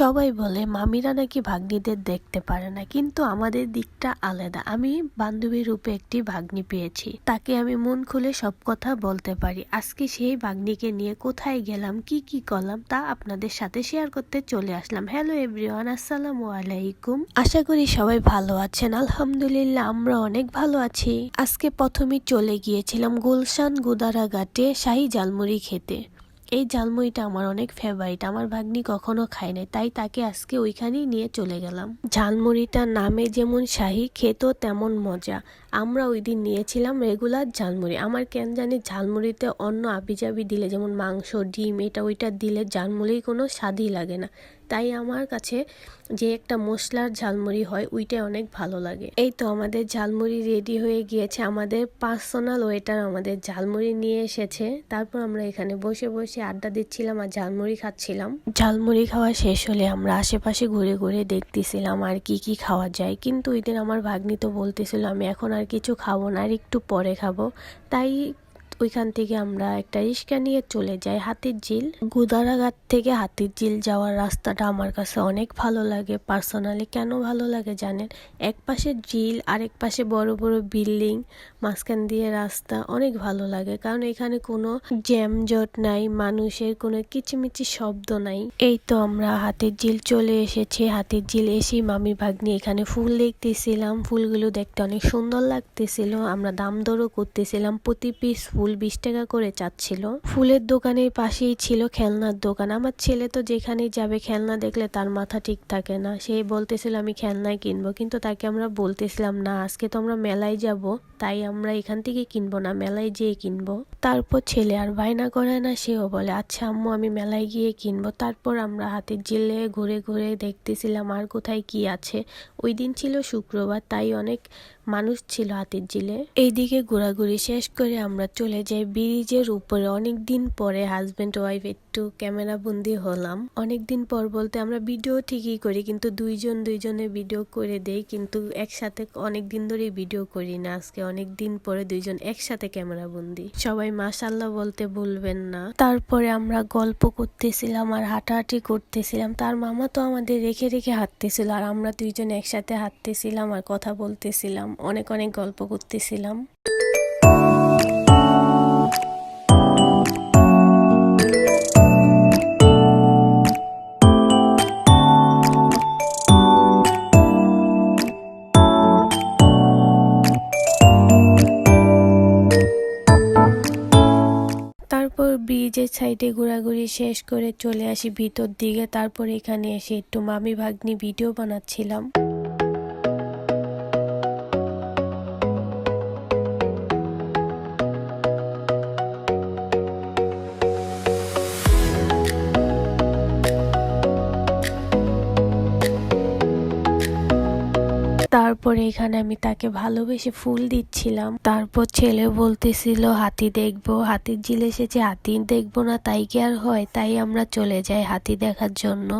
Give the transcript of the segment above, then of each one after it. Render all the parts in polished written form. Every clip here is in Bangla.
সবাই বলে মামিরা নাকি ভাগ্নিদের দেখতে পারে না, কিন্তু আমাদের দিকটা আলাদা। আমি বান্ধবীর রূপে একটি ভাগ্নি পেয়েছি, তাকে আমি মন খুলে সব কথা বলতে পারি। আজকে সেই ভাগ্নিকে নিয়ে কোথায় গেলাম, কি কি করলাম তা আপনাদের সাথে শেয়ার করতে চলে আসলাম। হ্যালো এভরিওয়ান, আসসালামু আলাইকুম। আশা করি সবাই ভালো আছেন। আলহামদুলিল্লাহ আমরা অনেক ভালো আছি। আজকে প্রথমে চলে গিয়েছিলাম গুলশান গুদারাঘাটে শাহী ঝালমুড়ি খেতে। এই ঝালমুড়িটা আমার অনেক ফেভারিট, আমার ভাগ্নি কখনো খায় নাই, তাই তাকে আজকে ওইখানেই নিয়ে চলে গেলাম। ঝালমুড়িটার নামে যেমন শাহী, খেতেও তেমন মজা। আমরা ওই দিন নিয়েছিলাম রেগুলার ঝালমুড়ি। আমার কেন জানি ঝালমুড়িতে অন্য আবিজাবি দিলে, যেমন মাংস, ডিম, এটা ওইটা দিলে ঝালমুড়ির কোনো স্বাদই লাগে না। তাই আমার কাছে যে একটা মশলার ঝালমুড়ি হয় ওইটাই অনেক ভালো লাগে। এই তো আমাদের ঝালমুড়ি রেডি হয়ে গিয়েছে। আমাদের পার্সোনাল ওয়েটার আমাদের ঝালমুড়ি নিয়ে এসেছে। তারপর আমরা এখানে বসে বসে আড্ডা দিচ্ছিলাম আর ঝালমুড়ি খাচ্ছিলাম। ঝালমুড়ি খাওয়া শেষ হলে আমরা আশেপাশে ঘুরে ঘুরে দেখতেছিলাম আর কি কি খাওয়া যায়। কিন্তু ওই দিন আমার ভাগ্নি তো বলতেছিল আমি এখন আর কিছু খাবো না, আর একটু পরে খাবো। তাই ওইখান থেকে আমরা একটা রিক্সা নিয়ে চলে যাই হাতিরঝিল। গুদারাঘাট থেকে হাতিরঝিল যাওয়ার রাস্তাটা আমার কাছে অনেক ভালো লাগে পার্সোনালি। কেন ভালো লাগে জানেন? এক পাশে ঝিল, আরেক পাশে বড় বড় বিল্ডিং, মাঝখান দিয়ে রাস্তা। অনেক ভালো লাগে কারণ এখানে কোনো জ্যামজট নাই, মানুষের কোনো কিচিমিচি শব্দ নাই। এই তো আমরা হাতিরঝিল চলে এসেছি। হাতিরঝিল এসেই মামি ভাগ্নি এখানে ফুল দেখতেছিলাম। ফুলগুলো দেখতে অনেক সুন্দর লাগতেছিল। আমরা দাম দরও করতেছিলাম। প্রতি পিস ফুল 20 টাকা করে চাচ্ছিল। ফুলের দোকানের পাশেই ছিল খেলনার দোকান। আমার ছেলে তো যেখানেই যাবে খেলনা দেখলে তার মাথা ঠিক থাকে না। সে বলতেছিল আমি খেলনাই কিনবো, কিন্তু তাকে আমরা বলতেছিলাম না, আজকে তো আমরা মেলায় যাব, তাই আমরা এখান থেকে কিনবো না, মেলায় যেয়ে কিনবো। তারপর ছেলে আর বায়না করে না, সেও বলে আচ্ছা আম্মু আমি মেলায় গিয়ে কিনবো। তারপর আমরা হাতিরঝিলে ঘুরে ঘুরে দেখতেছিলাম আর কোথায় কি আছে। ওই দিন ছিল শুক্রবার, তাই অনেক মানুষ ছিল হাতিরঝিলে। এইদিকে ঘোরাঘুরি শেষ করে আমরা চলে যাই ব্রিজের উপরে। অনেকদিন পরে হাজবেন্ড ওয়াইফ একটু ক্যামেরা বন্দি হলাম। অনেকদিন পর বলতে আমরা ভিডিও ঠিকই করি, কিন্তু দুইজনে ভিডিও করে দেই, কিন্তু একসাথে অনেকদিন ধরে ভিডিও করি না। আজকে অনেকদিন পরে দুইজন একসাথে ক্যামেরা বন্দি। সবাই মাশাআল্লাহ বলতে ভুলবেন না। তারপরে আমরা গল্প করতেছিলাম আর হাঁটাহাঁটি করতেছিলাম। তার মামা তো আমাদের রেখে রেখে হাঁটতেছিল, আর আমরা দুইজন একসাথে হাঁটতেছিলাম আর কথা বলতেছিলাম, অনেক অনেক গল্প করতেছিলাম। তারপর ব্রিজের সাইডে ঘোরাঘুরি শেষ করে চলে আসি ভিতর দিকে। তারপর এখানে এসে একটু মামি ভাগ্নি ভিডিও বানাচ্ছিলাম। তারপরে এখানে আমি তাকে ভালোবেসে ফুল দিচ্ছিলাম। তারপর ছেলে বলতেছিল হাতি দেখবো, হাতিরঝিল এসেছে, হাতি দেখবো না তাই কি আর হয়? তাই আমরা চলে যাই হাতি দেখার জন্য।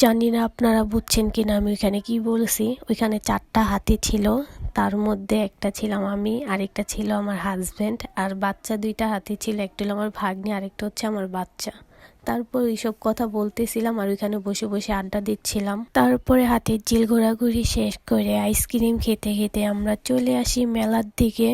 জানি না আপনারা বুঝছেন কিনা আমি ওইখানে কি বলছি। ওইখানে 4টা হাতি ছিল, তার মধ্যে একটা ছিলাম আমি, আরেকটা ছিল আমার হাজবেন্ড, আর বাচ্চা 2টা হাতি ছিল, একটা হলো আমার ভাগ্নি, আরেকটা হচ্ছে আমার বাচ্চা। তারপর এইসব কথা বলতেছিলাম আর ওইখানে বসে বসে আড্ডা দিচ্ছিলাম। তারপরে হাতিরঝিল ঘোরাঘুরি শেষ করে আইসক্রিম খেতে খেতে আমরা চলে আসি মেলার দিকে।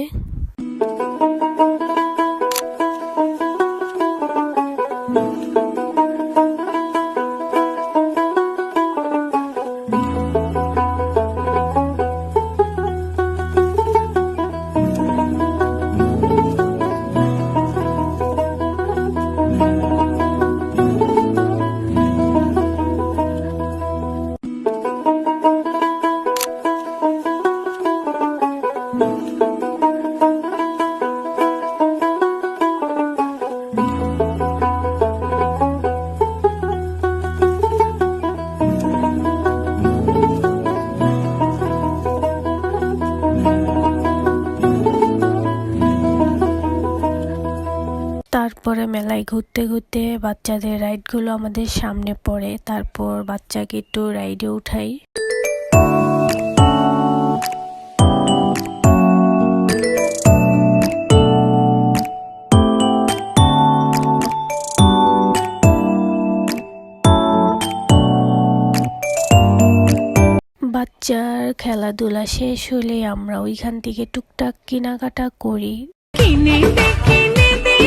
রাস্তায় ঘুরতে ঘুরতে বাচ্চাদের রাইডগুলো আমাদের সামনে পড়ে, তারপর বাচ্চাকে একটু রাইডে উঠাই। বাচ্চার খেলাধুলা শেষ হলে আমরা ওইখান থেকে টুকটাক কেনাকাটা করি। কিনে দে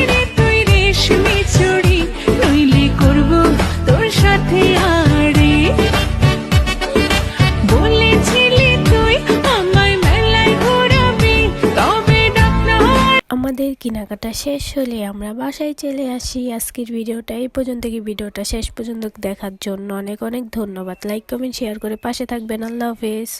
রে তুই রেশমি চুড়ি, নইলে করব তোর সাথে আড়ে। বলেছিলি তুই আমায় মেলায় ঘোরাবি, তবে ডাক না হয়। আমাদের কেনাকাটা শেষ হলে আমরা বাসায় চলে আসি। আজকের ভিডিওটা এই পর্যন্ত। ভিডিওটা শেষ পর্যন্ত দেখার জন্য অনেক অনেক ধন্যবাদ। লাইক কমেন্ট শেয়ার করে পাশে থাকবেন। আল্লাহ হাফেজ।